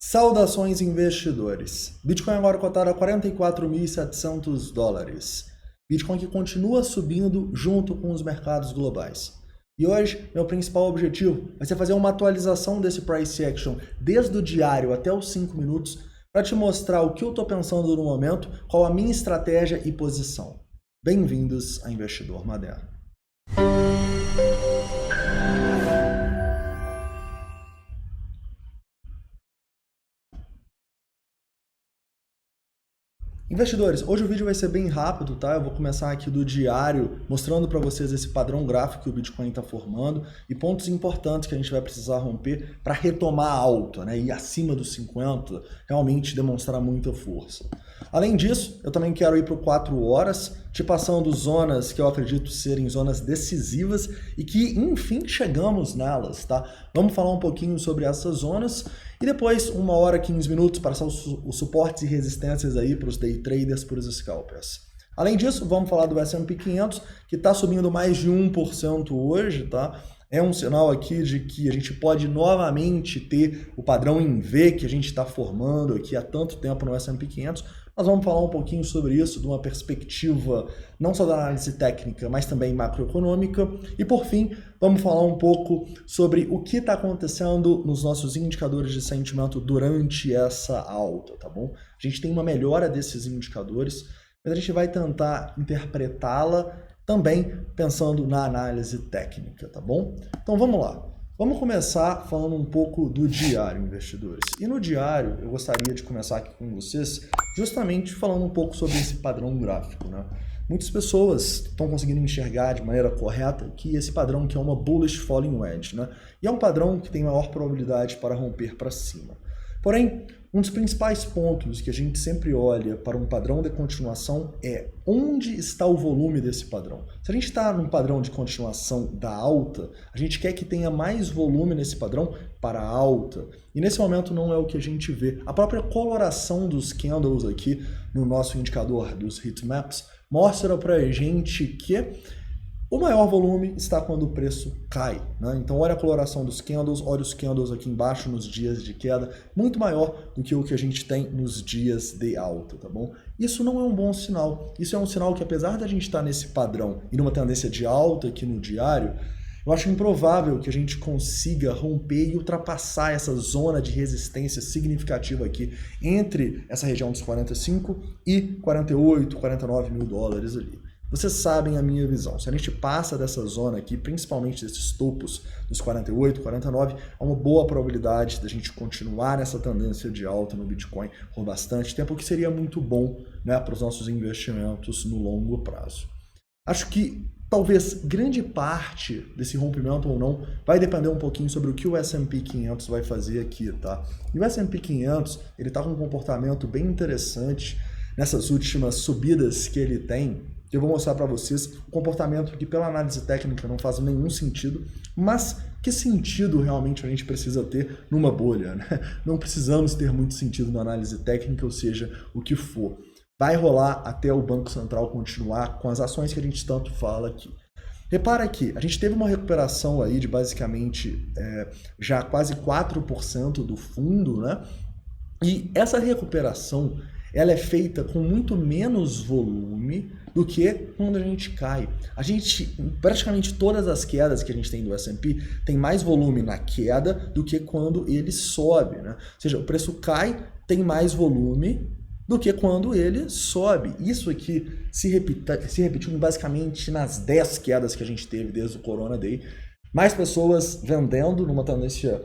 Saudações investidores. Bitcoin agora cotado a 44.700 dólares. Bitcoin que continua subindo junto com os mercados globais. E hoje, meu principal objetivo vai ser fazer uma atualização desse price action desde o diário até os 5 minutos para te mostrar o que eu estou pensando no momento, qual a minha estratégia e posição. Bem-vindos a Investidor Moderno. Investidores, hoje o vídeo vai ser bem rápido, tá? Eu vou começar aqui do diário, mostrando para vocês esse padrão gráfico que o Bitcoin está formando e pontos importantes que a gente vai precisar romper para retomar a alta, né? E acima dos 50, realmente demonstrar muita força. Além disso, eu também quero ir para o 4 horas, te passando zonas que eu acredito serem zonas decisivas e que, enfim, chegamos nelas, tá? Vamos falar um pouquinho sobre essas zonas e depois 1 hora, 15 minutos, passar os suportes e resistências aí para os day traders, para os scalpers. Além disso, vamos falar do S&P 500, que está subindo mais de 1% hoje, tá? É um sinal aqui de que a gente pode novamente ter o padrão em V que a gente está formando aqui há tanto tempo no S&P 500. Nós vamos falar um pouquinho sobre isso, de uma perspectiva não só da análise técnica, mas também macroeconômica. E por fim, vamos falar um pouco sobre o que está acontecendo nos nossos indicadores de sentimento durante essa alta, tá bom? A gente tem uma melhora desses indicadores, mas a gente vai tentar interpretá-la também pensando na análise técnica, tá bom? Então vamos lá. Vamos começar falando um pouco do diário, investidores. E no diário, eu gostaria de começar aqui com vocês justamente falando um pouco sobre esse padrão gráfico, né? Muitas pessoas estão conseguindo enxergar de maneira correta que esse padrão que é uma bullish falling wedge, né? E é um padrão que tem maior probabilidade para romper para cima. Porém, um dos principais pontos que a gente sempre olha para um padrão de continuação é onde está o volume desse padrão. Se a gente está num padrão de continuação da alta, a gente quer que tenha mais volume nesse padrão para a alta. E nesse momento não é o que a gente vê. A própria coloração dos candles aqui no nosso indicador dos heatmaps mostra para a gente que o maior volume está quando o preço cai, né? Então olha a coloração dos candles, olha os candles aqui embaixo nos dias de queda, muito maior do que o que a gente tem nos dias de alta, tá bom? Isso não é um bom sinal. Isso é um sinal que apesar da gente estar nesse padrão e numa tendência de alta aqui no diário, eu acho improvável que a gente consiga romper e ultrapassar essa zona de resistência significativa aqui entre essa região dos 45 e 48, 49 mil dólares ali. Vocês sabem a minha visão. Se a gente passa dessa zona aqui, principalmente desses topos dos 48, 49, há uma boa probabilidade da gente continuar nessa tendência de alta no Bitcoin por bastante tempo, o que seria muito bom, né, para os nossos investimentos no longo prazo. Acho que talvez grande parte desse rompimento ou não vai depender um pouquinho sobre o que o S&P 500 vai fazer aqui, tá? E o S&P 500, ele está com um comportamento bem interessante nessas últimas subidas que ele tem. Eu vou mostrar para vocês o comportamento que pela análise técnica não faz nenhum sentido, mas que sentido realmente a gente precisa ter numa bolha, né? Não precisamos ter muito sentido na análise técnica, ou seja, o que for. Vai rolar até o Banco Central continuar com as ações que a gente tanto fala aqui. Repara que a gente teve uma recuperação aí de basicamente já quase 4% do fundo, né? E essa recuperação ela é feita com muito menos volume do que quando a gente cai. A gente, praticamente todas as quedas que a gente tem do S&P tem mais volume na queda do que quando ele sobe, né? Ou seja, o preço cai, tem mais volume do que quando ele sobe. Isso aqui se repetiu basicamente nas 10 quedas que a gente teve desde o Corona Day. Mais pessoas vendendo numa tendência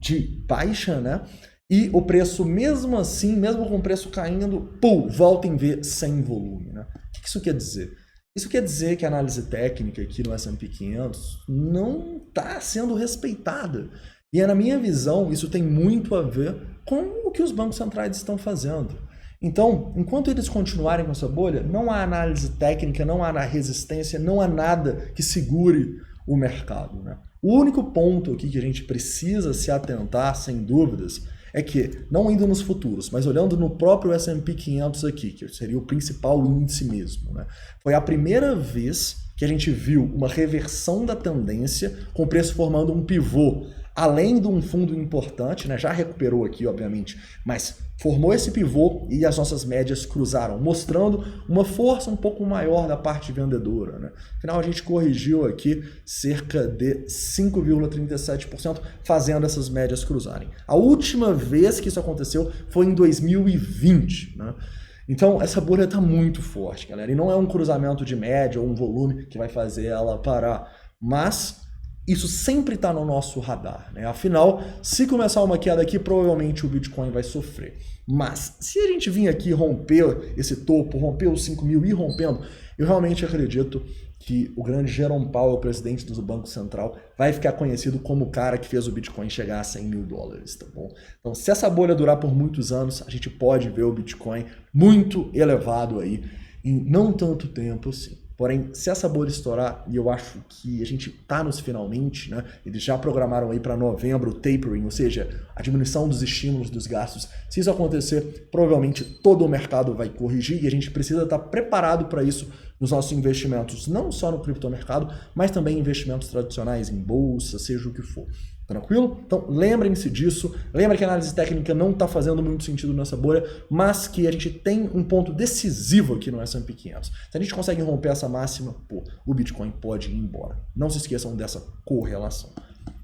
de baixa, né? E o preço, mesmo assim, mesmo com o preço caindo, volta em V sem volume, né? O que isso quer dizer? Isso quer dizer que a análise técnica aqui no S&P 500 não está sendo respeitada. E na minha visão, isso tem muito a ver com o que os bancos centrais estão fazendo. Então, enquanto eles continuarem com essa bolha, não há análise técnica, não há resistência, não há nada que segure o mercado, né? O único ponto aqui que a gente precisa se atentar, sem dúvidas, é que, não indo nos futuros, mas olhando no próprio S&P 500 aqui, que seria o principal índice mesmo, né? Foi a primeira vez que a gente viu uma reversão da tendência com o preço formando um pivô além de um fundo importante, né, já recuperou aqui, obviamente, mas formou esse pivô e as nossas médias cruzaram, mostrando uma força um pouco maior da parte vendedora, né? Afinal, a gente corrigiu aqui cerca de 5,37%, fazendo essas médias cruzarem. A última vez que isso aconteceu foi em 2020, né? Então, essa bolha está muito forte, galera. E não é um cruzamento de média ou um volume que vai fazer ela parar. Mas isso sempre está no nosso radar, né? Afinal, se começar uma queda aqui, provavelmente o Bitcoin vai sofrer. Mas se a gente vir aqui romper esse topo, romper os 5 mil e ir rompendo, eu realmente acredito que o grande Jerome Powell, presidente do Banco Central, vai ficar conhecido como o cara que fez o Bitcoin chegar a 100 mil dólares, tá bom? Então, se essa bolha durar por muitos anos, a gente pode ver o Bitcoin muito elevado aí em não tanto tempo assim. Porém, se essa bolha estourar, e eu acho que a gente está nos finalmente, né? Eles já programaram aí para novembro o tapering, ou seja, a diminuição dos estímulos dos gastos. Se isso acontecer, provavelmente todo o mercado vai corrigir e a gente precisa estar preparado para isso nos nossos investimentos, não só no criptomercado, mas também investimentos tradicionais em bolsa, seja o que for. Tranquilo? Então lembrem-se disso, lembrem que a análise técnica não está fazendo muito sentido nessa bolha, mas que a gente tem um ponto decisivo aqui no S&P 500. Se a gente consegue romper essa máxima, pô, o Bitcoin pode ir embora. Não se esqueçam dessa correlação.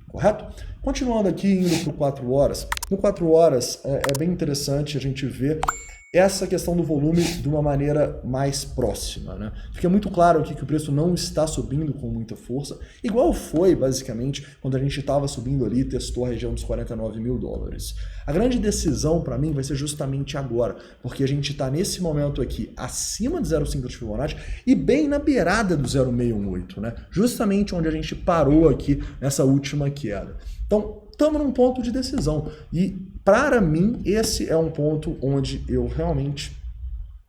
Correto? Continuando aqui, indo para o 4 horas. No 4 horas é bem interessante a gente ver essa questão do volume de uma maneira mais próxima, né? Fica muito claro aqui que o preço não está subindo com muita força, igual foi, basicamente, quando a gente estava subindo ali e testou a região dos 49 mil dólares. A grande decisão para mim vai ser justamente agora, porque a gente está nesse momento aqui acima de 0,5 de Fibonacci e bem na beirada do 0,618, né? Justamente onde a gente parou aqui nessa última queda. Então, estamos num ponto de decisão. E, para mim, esse é um ponto onde eu realmente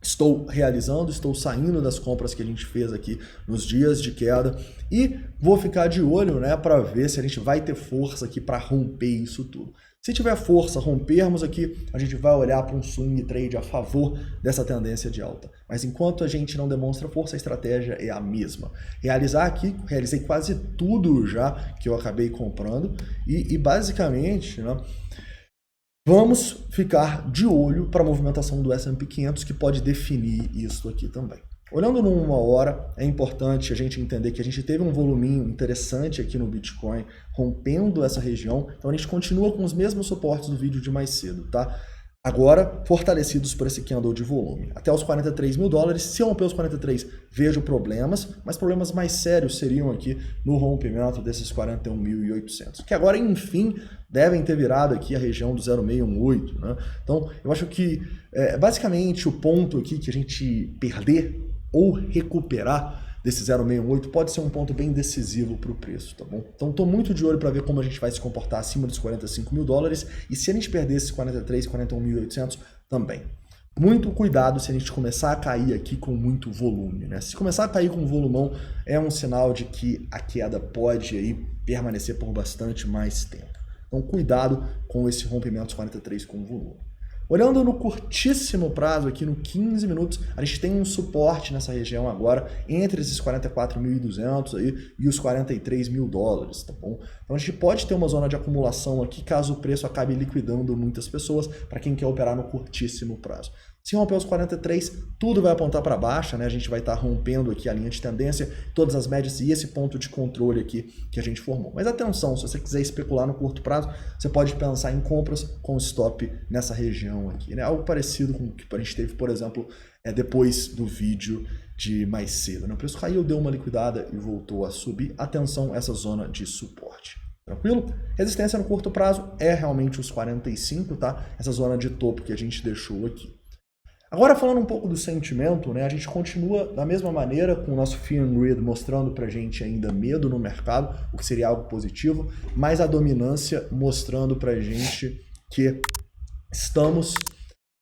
estou realizando, estou saindo das compras que a gente fez aqui nos dias de queda e vou ficar de olho, né, para ver se a gente vai ter força aqui para romper isso tudo. Se tiver força, rompermos aqui, a gente vai olhar para um swing trade a favor dessa tendência de alta. Mas enquanto a gente não demonstra força, a estratégia é a mesma. Realizar aqui, realizei quase tudo já que eu acabei comprando e basicamente, né, vamos ficar de olho para a movimentação do S&P 500 que pode definir isso aqui também. Olhando numa hora, é importante a gente entender que a gente teve um voluminho interessante aqui no Bitcoin, rompendo essa região, então a gente continua com os mesmos suportes do vídeo de mais cedo, tá? Agora, fortalecidos por esse candle de volume. Até os 43 mil dólares, se romper os 43, vejo problemas, mas problemas mais sérios seriam aqui no rompimento desses 41.800, que agora, enfim, devem ter virado aqui a região do 0,618, né? Então, eu acho que, basicamente, o ponto aqui que a gente perder ou recuperar desse 0,618 pode ser um ponto bem decisivo para o preço, tá bom? Então estou muito de olho para ver como a gente vai se comportar acima dos 45 mil dólares e se a gente perder esses 43, 41.800 também. Muito cuidado se a gente começar a cair aqui com muito volume, né? Se começar a cair com volumão, é um sinal de que a queda pode aí permanecer por bastante mais tempo. Então cuidado com esse rompimento dos 43 com volume. Olhando no curtíssimo prazo, aqui no 15 minutos, a gente tem um suporte nessa região agora, entre esses 44.200 aí e os 43 mil dólares, tá bom? Então a gente pode ter uma zona de acumulação aqui, caso o preço acabe liquidando muitas pessoas, para quem quer operar no curtíssimo prazo. Se romper os 43, tudo vai apontar para baixo, né? A gente vai estar rompendo aqui a linha de tendência, todas as médias e esse ponto de controle aqui que a gente formou. Mas atenção, se você quiser especular no curto prazo, você pode pensar em compras com stop nessa região aqui, né? Algo parecido com o que a gente teve, por exemplo, depois do vídeo de mais cedo, né? O preço caiu, deu uma liquidada e voltou a subir. Atenção a essa zona de suporte. Tranquilo? Resistência no curto prazo é realmente os 45, tá? Essa zona de topo que a gente deixou aqui. Agora falando um pouco do sentimento, né, a gente continua da mesma maneira com o nosso Fear and Greed mostrando pra gente ainda medo no mercado, o que seria algo positivo, mas a dominância mostrando pra gente que estamos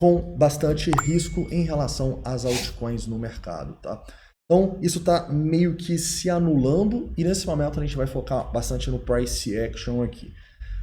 com bastante risco em relação às altcoins no mercado, tá? Então isso tá meio que se anulando e nesse momento a gente vai focar bastante no Price Action aqui.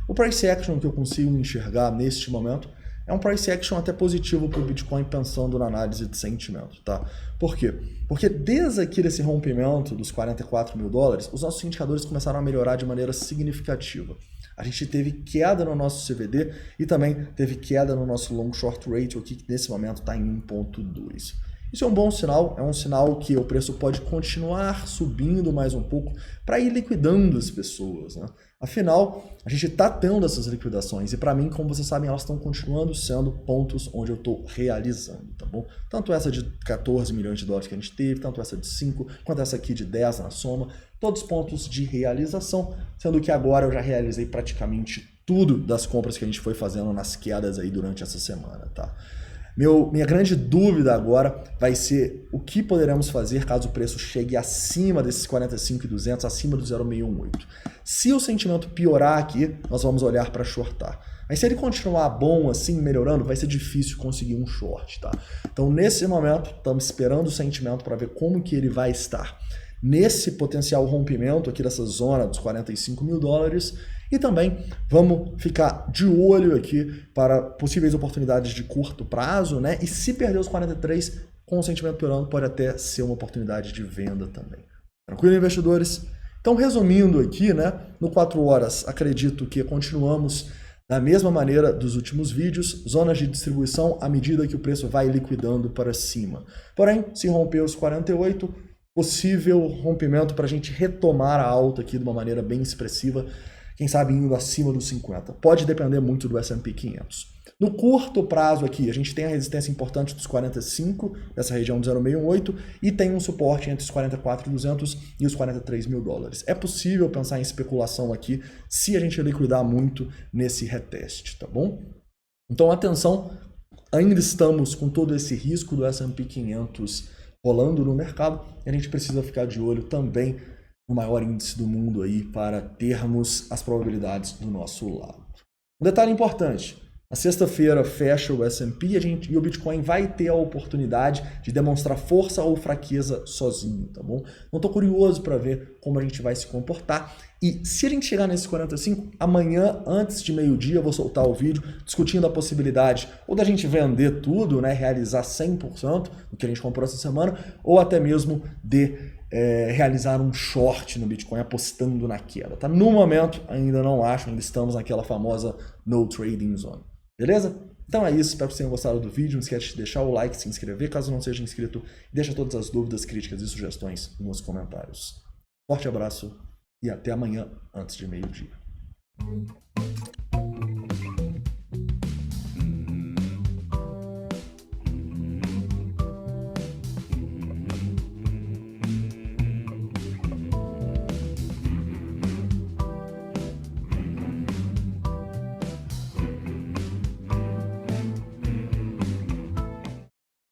O Price Action que eu consigo enxergar neste momento é um price action até positivo para o Bitcoin pensando na análise de sentimento, tá? Por quê? Porque desde aqui desse rompimento dos 44 mil dólares, os nossos indicadores começaram a melhorar de maneira significativa. A gente teve queda no nosso CVD e também teve queda no nosso long short ratio aqui, que nesse momento está em 1.2. Isso é um bom sinal, é um sinal que o preço pode continuar subindo mais um pouco para ir liquidando as pessoas, né? Afinal, a gente está tendo essas liquidações e para mim, como vocês sabem, elas estão continuando sendo pontos onde eu estou realizando, tá bom? Tanto essa de 14 milhões de dólares que a gente teve, tanto essa de 5, quanto essa aqui de 10 na soma, todos pontos de realização, sendo que agora eu já realizei praticamente tudo das compras que a gente foi fazendo nas quedas aí durante essa semana, tá? Minha grande dúvida agora vai ser o que poderemos fazer caso o preço chegue acima desses 45.200, acima do 0,618. Se o sentimento piorar aqui, nós vamos olhar para shortar. Mas se ele continuar bom assim, melhorando, vai ser difícil conseguir um short, tá? Então, nesse momento, estamos esperando o sentimento para ver como que ele vai estar nesse potencial rompimento aqui dessa zona dos 45 mil dólares. E também vamos ficar de olho aqui para possíveis oportunidades de curto prazo, né? E se perder os 43 com o sentimento piorando, pode até ser uma oportunidade de venda também. Tranquilo, investidores? Então, resumindo aqui, né? No 4 horas, acredito que continuamos da mesma maneira dos últimos vídeos, zonas de distribuição à medida que o preço vai liquidando para cima. Porém, se romper os 48, possível rompimento para a gente retomar a alta aqui de uma maneira bem expressiva, quem sabe indo acima dos 50. Pode depender muito do S&P 500. No curto prazo aqui, a gente tem a resistência importante dos 45, dessa região do 0,618, e tem um suporte entre os 44.200 e os 43 mil dólares. É possível pensar em especulação aqui se a gente liquidar muito nesse reteste, tá bom? Então, atenção, ainda estamos com todo esse risco do S&P 500 rolando no mercado, e a gente precisa ficar de olho também no maior índice do mundo aí para termos as probabilidades do nosso lado. Um detalhe importante, na sexta-feira fecha o S&P e o Bitcoin vai ter a oportunidade de demonstrar força ou fraqueza sozinho, tá bom? Então estou curioso para ver como a gente vai se comportar e se a gente chegar nesses 45, amanhã, antes de meio-dia, eu vou soltar o vídeo discutindo a possibilidade ou da gente vender tudo, né, realizar 100% do que a gente comprou essa semana, ou até mesmo de realizar um short no Bitcoin apostando na queda, tá? No momento, ainda não acho, ainda estamos naquela famosa no trading zone. Beleza? Então é isso, espero que vocês tenham gostado do vídeo. Não esquece de deixar o like, se inscrever caso não seja inscrito. Deixa todas as dúvidas, críticas e sugestões nos comentários. Forte abraço e até amanhã antes de meio-dia.